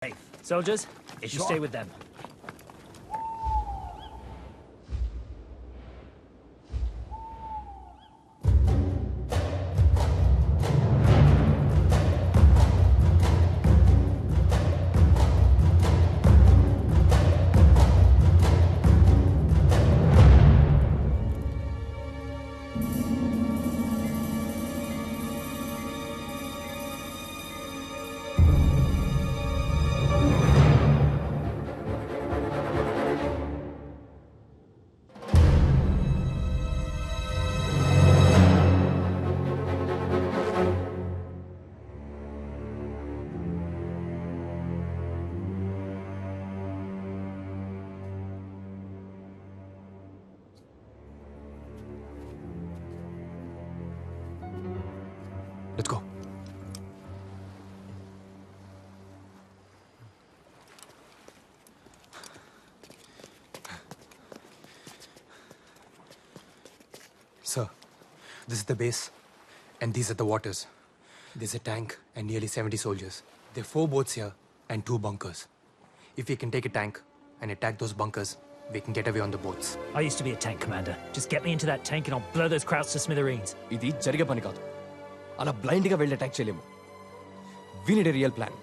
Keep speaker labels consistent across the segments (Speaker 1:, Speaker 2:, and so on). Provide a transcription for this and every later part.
Speaker 1: Hey, soldiers, you stay with them.
Speaker 2: Let's go. Sir, this is the base, and these are the waters. There's a tank and nearly 70 soldiers. There are 4 boats here and 2 bunkers. If we can take a tank and attack those bunkers, we can get away on the boats.
Speaker 1: I used to be a tank commander. Just get me into that tank and I'll blow those krauts to smithereens.
Speaker 3: ఇది జరిగే పని కాదు. అలా బ్లైండ్గా వెళ్ళి attack చేయలేము. We need a real plan.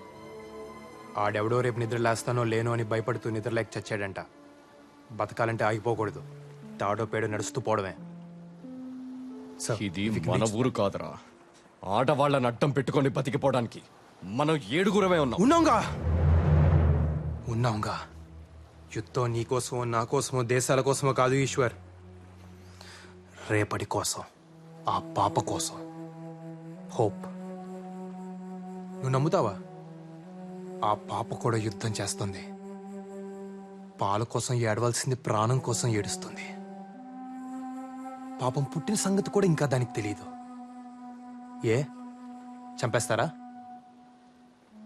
Speaker 2: ఆడెవడో రేపు నిద్ర లేస్తానో లేనో అని భయపడుతూ నిద్రలేక చచ్చాడంట. బతకాలంటే ఆగిపోకూడదు. తాడో పేడో నడుస్తూ పోవడమే.
Speaker 3: ఇది మన ఊరు కాదురా. ఆడవాళ్ళని అడ్డం పెట్టుకొని బతికిపోవడానికి మనం 7గురమే ఉన్నాం.
Speaker 2: ఉన్నాంగా. యుద్ధం నీకోసమో నా కోసమో దేశాల కోసమో కాదు ఈశ్వర్. రేపటి కోసం, ఆ పాప కోసం. హోప్. నువ్వు నమ్ముతావా? ఆ పాప కూడా యుద్ధం చేస్తుంది. పాల కోసం ఏడవలసింది ప్రాణం కోసం ఏడుస్తుంది. పాపం పుట్టిన సంగతి కూడా ఇంకా దానికి తెలియదు. ఏ చంపేస్తారా?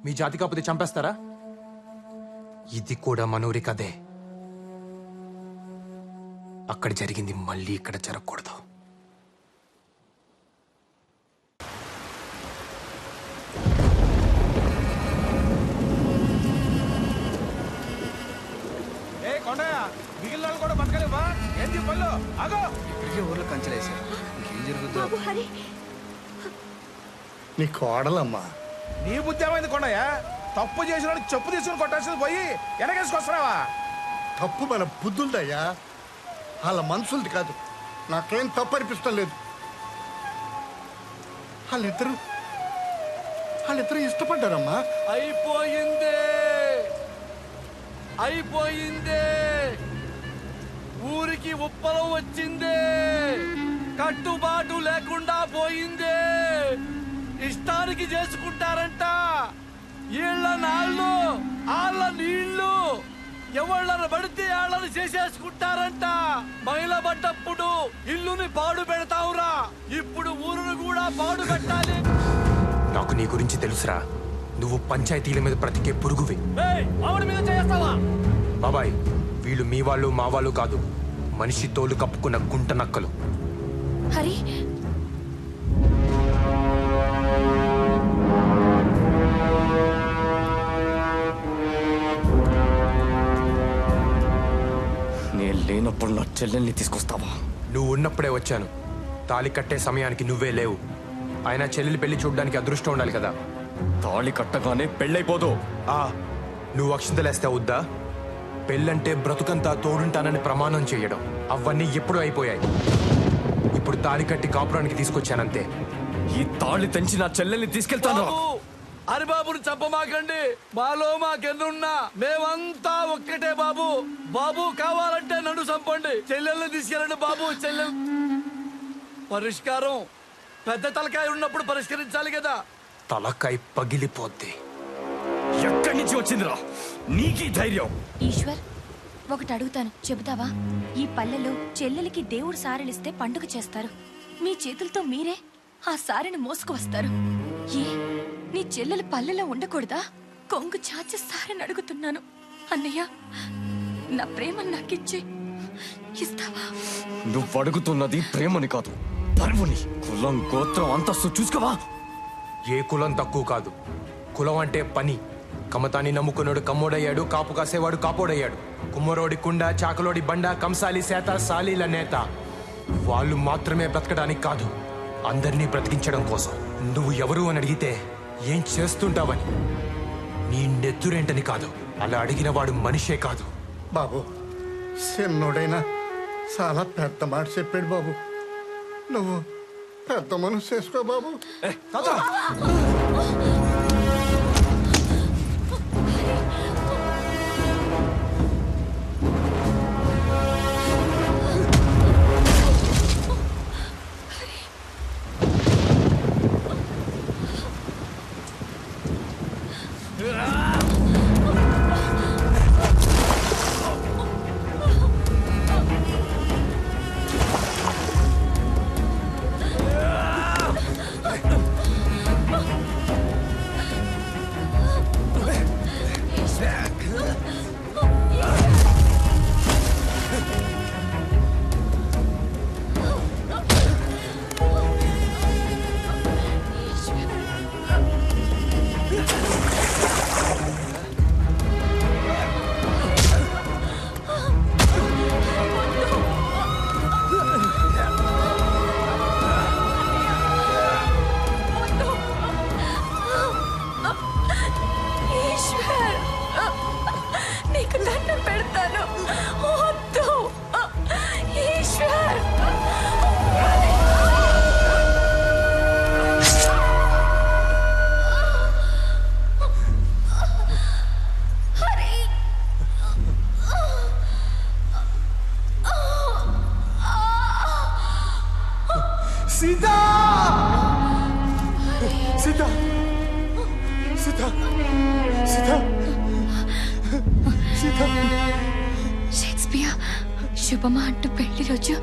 Speaker 2: మీ జాతి కాకపోతే చంపేస్తారా? ఇది కూడా మనూరి కదే. అక్కడ జరిగింది మళ్ళీ ఇక్కడ జరగకూడదు.
Speaker 4: మిగిలిన కూడా బతకలేవా? ఏంటి పళ్ళు? ఆగో!
Speaker 5: ఇప్పటికే ఊర్లో కంచెలేశారు. ఇంకేం జరుగుతుందో.
Speaker 6: నీ కోడలమ్మా.
Speaker 4: నీ బుద్ధి ఏమైంది కొండయ్య? తప్పు చేసిన చెప్పు తీసుకుని కొట్టాల్సింది పోయి వెనకేసుకొస్తున్నావా?
Speaker 6: తప్పు మన బుద్ధులదయ్యా, వాళ్ళ మనుషులది కాదు. నాకేం తప్పు అనిపిస్తం లేదు. వాళ్ళిద్దరూ ఇష్టపడ్డారమ్మా.
Speaker 3: అయిపోయిందే, అయిపోయిందే. ఊరికి ఉప్పలం వచ్చిందే. కట్టుబాటు లేకుండా పోయిందే. ఇష్టానికి చేసుకుంటారంట. ఈళ్ళ నాళ్ళు, ఆళ్ళ నీళ్లు, ఎవళ్ళని పడితే ఆళ్ళని చేసేసుకుంటారంట. మైల పడ్డప్పుడు ఇల్లుని పాడు పెడతావురా, ఇప్పుడు ఊరును కూడా పాడు పెట్టాలి.
Speaker 2: నాకు నీ గురించి తెలుసురా. నువ్వు పంచాయతీల మీద బ్రతికే పురుగువి.
Speaker 3: ఆవిడ మీద చేస్తావా?
Speaker 2: బాబాయ్, వీళ్ళు మీ వాళ్ళు మా వాళ్ళు కాదు. మనిషి తోలు కప్పుకున్న గుంట నక్కలు.
Speaker 7: హరి,
Speaker 3: నేను లేనప్పుడు నా చెల్లెల్ని తీసుకొస్తావా?
Speaker 2: నువ్వు ఉన్నప్పుడే వచ్చాను. తాళి కట్టే సమయానికి నువ్వే లేవు. అయినా చెల్లెలి పెళ్లి చూడడానికి అదృష్టం ఉండాలి కదా.
Speaker 3: తాళి కట్టగానే పెళ్ళైపోదు.
Speaker 2: నువ్వు అక్షింతలేస్తే అవుద్దా? పెళ్ళంటే బ్రతుకంతా తోడుంటానని ప్రమాణం చేయడం, అవన్నీ ఎప్పుడూ అయిపోయాయి. ఇప్పుడు తాళి కట్టి కాపురానికి తీసుకొచ్చానంతే.
Speaker 3: ఈ తాళి తెంచి నా చెల్లెల్ని తీసుకెళ్తాను. హరిబాబుని చంపమాకండి. మాలో మాకెన్నున్నా మేమంతా ఒక్కటే బాబు. బాబు కావాలంటే నన్ను చంపండి, చెల్లెల్ని తీసుకెళ్ళండి బాబు. చెల్లెల్ పరిష్కారం పెద్ద తలకాయ ఉన్నప్పుడు పరిష్కరించాలి కదా.
Speaker 2: తలకాయ పగిలిపోద్ది.
Speaker 3: ఎక్కడి నుంచి వచ్చిందిరా నీకీ ధైర్యం?
Speaker 7: ఈశ్వర్, ఒకటి అడుగుతాను, చెబుతావా? ఈ పల్లెలో చెల్లెలికి దేవుడు సారెలిస్తే పండుగ చేస్తారు. మీ చేతులతో మీరే ఆ సారెని మోసుకు వస్తారు. ఏ నీ చెల్లెలు పల్లెలో ఉండకూడదా? కొంగు చాచి సారెని అడుగుతున్నాను. అన్నయ్య, నా ప్రేమను నాకిచ్చి ఇస్తావా?
Speaker 3: నువ్వు అడుగుతున్నది ప్రేమని కాదు, పరువుని. కులం గోత్రం అంతస్తు చూసుకోవా?
Speaker 2: ఏ కులం తక్కువ కాదు. కులం అంటే పని, కమతాన్ని నమ్ముకున్నాడు కమ్మోడయ్యాడు, కాపు కాసేవాడు కాపోడయ్యాడు. కుమ్మరోడి కుండ, చాకలోడి బండ, కంసాలి సేత, సాలీల నేత. వాళ్ళు మాత్రమే బ్రతకడానికి కాదు, అందరినీ బ్రతికించడం కోసం. నువ్వు ఎవరు అని అడిగితే ఏం చేస్తుంటావని, నీ నెత్తురేంటని కాదు. అలా అడిగిన వాడు మనిషే కాదు.
Speaker 6: బాబు చిన్నోడైనా చాలా పెద్ద మాట చెప్పాడు బాబు. నువ్వు పెద్ద మనసు చేసుకో బాబు.
Speaker 7: ఈశ్వర్, నీకు దండం పెడతాను. వద్దు ఈశ్వర్.
Speaker 2: సీతా! సీతా! సీతా! సీతా! సీతా!
Speaker 7: షేక్స్పియర్ శుభమా అంటూ పెళ్లి రోజు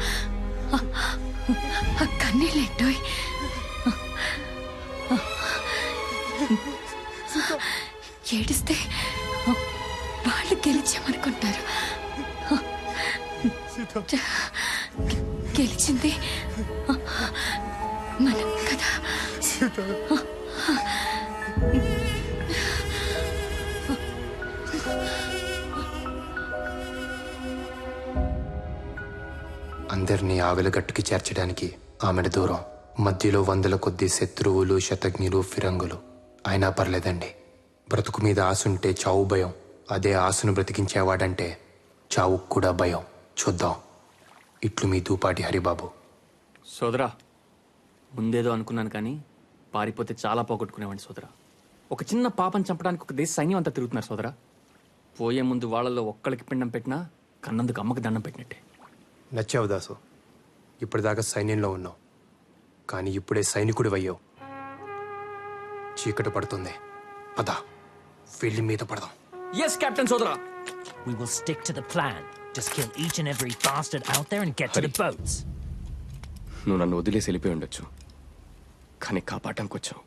Speaker 7: కన్నీళ్ళెట్టోయ్. ఏడిస్తే వాళ్ళు గెలిచామనుకుంటారు. గెలిచింది మనం కదా.
Speaker 2: అందరినీ ఆవిలగట్టుకి చేర్చడానికి ఆమెను దూరం, మధ్యలో వందల కొద్ది శత్రువులు, శతజ్ఞులు, ఫిరంగులు. అయినా పర్లేదండి, బ్రతుకు మీద ఆశుంటే చావు భయం. అదే ఆశను బ్రతికించేవాడంటే చావుకు కూడా భయం. చూద్దాం. ఇట్లు మీ దూపాటి హరిబాబు.
Speaker 8: సోదరా, ముందేదో అనుకున్నాను కానీ పారిపోతే చాలా పోగొట్టుకునేవాడిని సోదరా. ఒక చిన్న పాపను చంపడానికి ఒక దేశ సైన్యం అంతా తిరుగుతున్నారు సోదరా. పోయే ముందు వాళ్ళలో ఒక్కడికి పిండం పెట్టినా కన్నందుకు అమ్మకి దండం పెట్టినట్టే.
Speaker 2: నచ్చావు దాసు. ఇప్పటిదాకా సైన్యంలో ఉన్నావు, కానీ ఇప్పుడే సైనికుడు అయ్యావు. చీకటి పడుతుంది, పద వెళ్ళి మీద పడదాం.
Speaker 8: ఎస్ కెప్టెన్ సోదరా.
Speaker 1: We will stick to the plan. Just kill each and every bastard out there and get to the boats.
Speaker 8: నువ్వు నన్ను వదిలేసి వెళ్ళిపోయి ఉండొచ్చు, కానీ కాపాడటానికి వచ్చావు.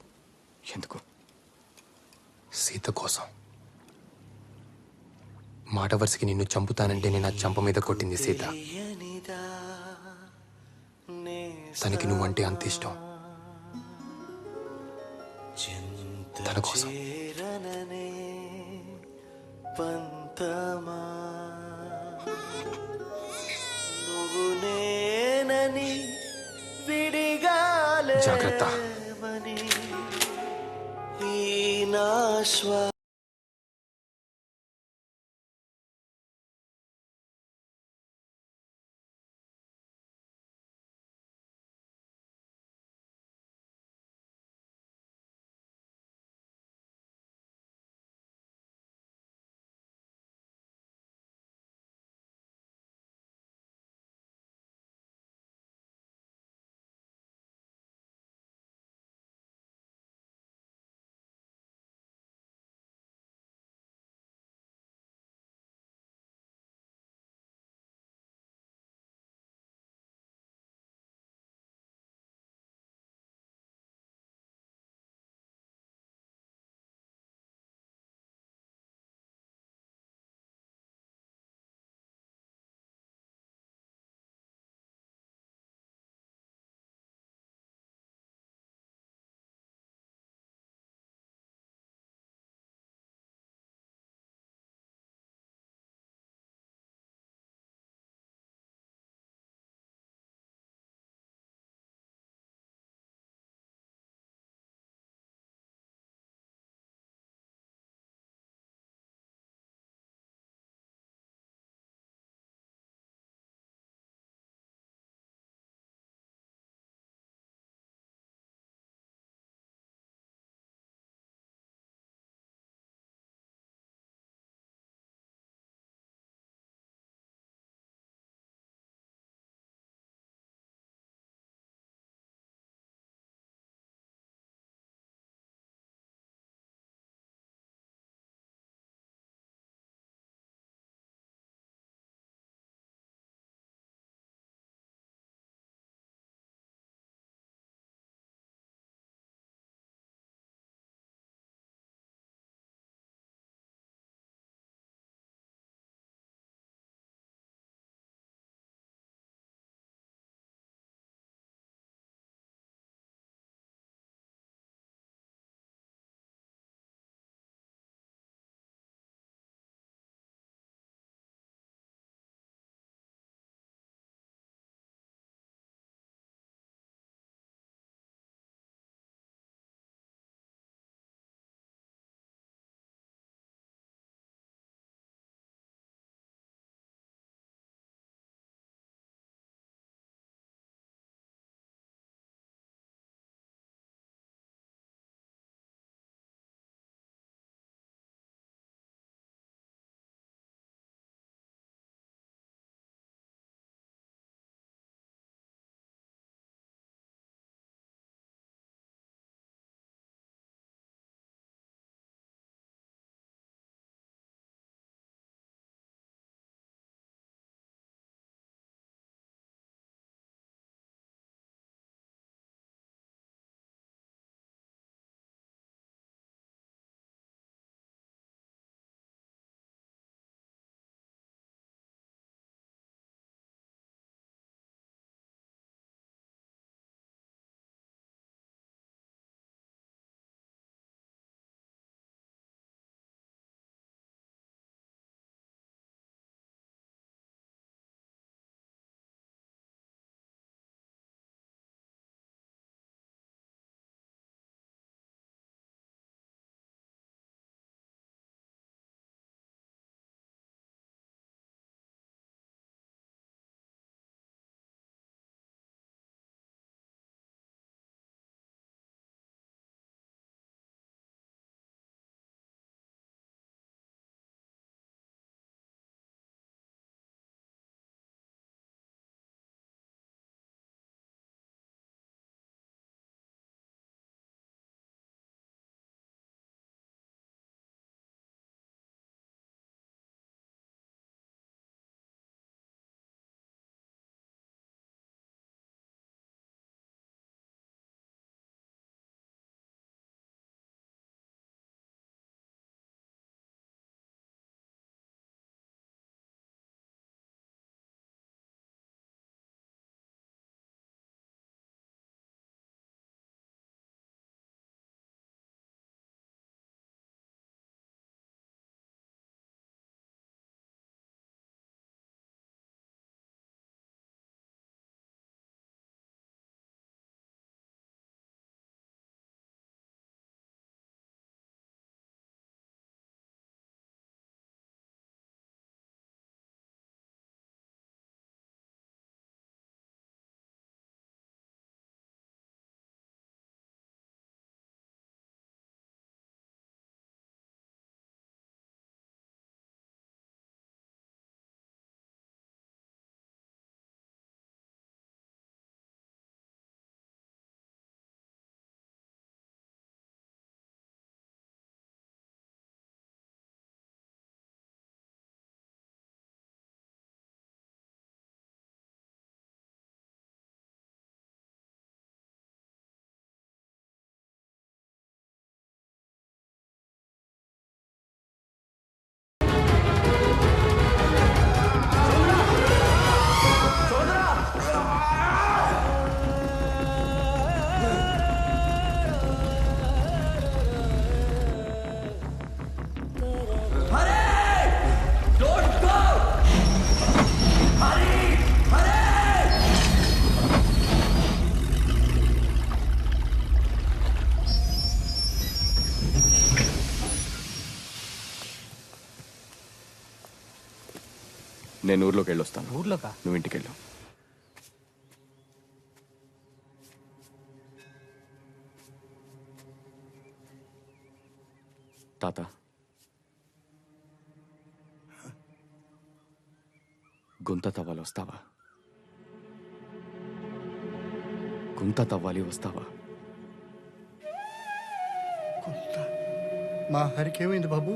Speaker 8: ఎందుకు?
Speaker 2: సీత కోసం. మాట వరుసకి నిన్ను చంపుతానంటే నేను ఆ చంప మీద కొట్టింది సీత. తనకి నువ్వంటే అంత ఇష్టం. తన కోసం. జాగ్రత్త.
Speaker 8: నేను ఊర్లోకి వెళ్ళొస్తాను.
Speaker 2: ఊర్లోకా?
Speaker 8: నువ్వు ఇంటికి వెళ్ళు. తాత, గుంత తవ్వాలి వస్తావా? గుంత తవ్వాలి వస్తావా?
Speaker 6: మా హరికేమైంది బాబు?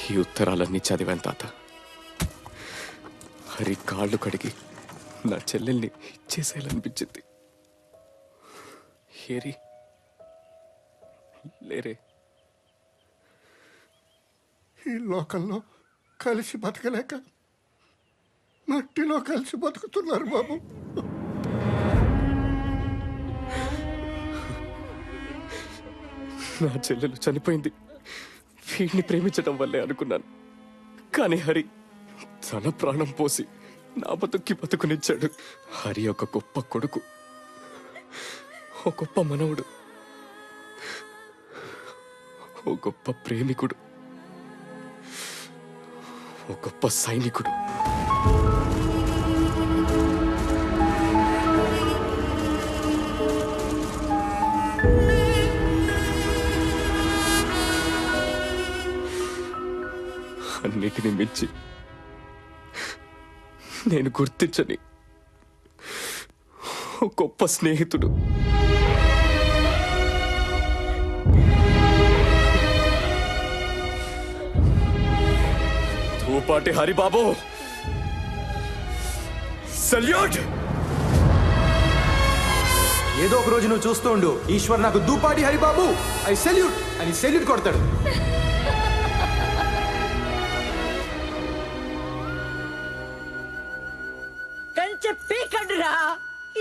Speaker 8: ఈ ఉత్తరాలన్నీ చదివాను తాత. హరి కాళ్ళు కడిగి నా చెల్లెల్ని ఇచ్చేసేయాలనిపించింది. హేరి లేరే.
Speaker 6: ఈ లోకంలో కలిసి బతకలేక మట్టిలో కలిసి బతుకుతున్నారు బాబు.
Speaker 8: నా చెల్లెలు చనిపోయింది వీడిని ప్రేమించడం వల్లే అనుకున్నాను. కానీ హరి తన ప్రాణం పోసి నా బతుక్కి బతుకునిచ్చాడు. హరి ఒక గొప్ప కొడుకు, ఓ గొప్ప మనవుడు, ఓ గొప్ప ప్రేమికుడు, ఓ గొప్ప సైనికుడు. అన్నిటిని మించి నేను గుర్తించని ఓ గొప్ప స్నేహితుడు. తూపాటి హరిబాబు, సల్యూట్.
Speaker 2: ఏదో ఒక రోజు నువ్వు చూస్తూ ఉండు, ఈశ్వర్ నాకు దూపాటి హరిబాబు ఐ సెల్యూట్ అని సెల్యూట్ కొడతాడు.
Speaker 9: కంచె పీకండిరా.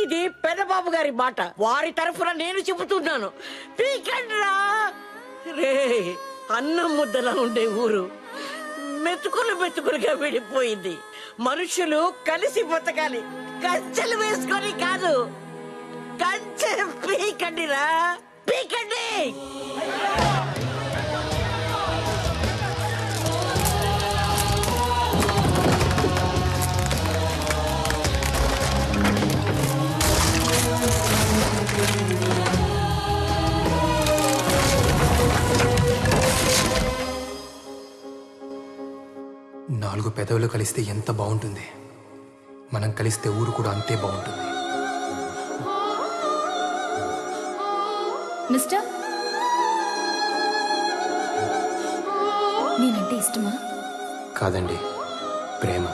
Speaker 9: ఇది పెదబాబు గారి మాట, వారి తరఫున నేను చెబుతున్నాను. పీకండిరా. రే, అన్నం ముద్దలా ఉండే ఊరు మెతుకులు మెతుకులుగా విడిపోయింది. మనుషులు కలిసి బతకాలి, కంచెలు వేసుకొని కాదు. కంచె పీకండిరా, పీకండి.
Speaker 2: నాలుగు పెదవులు కలిస్తే ఎంత బాగుంటుంది, మనం కలిస్తే ఊరు కూడా అంతే బాగుంటుంది.
Speaker 7: మిస్టర్, నేనంటే ఇష్టమా?
Speaker 2: కాదండి, ప్రేమ.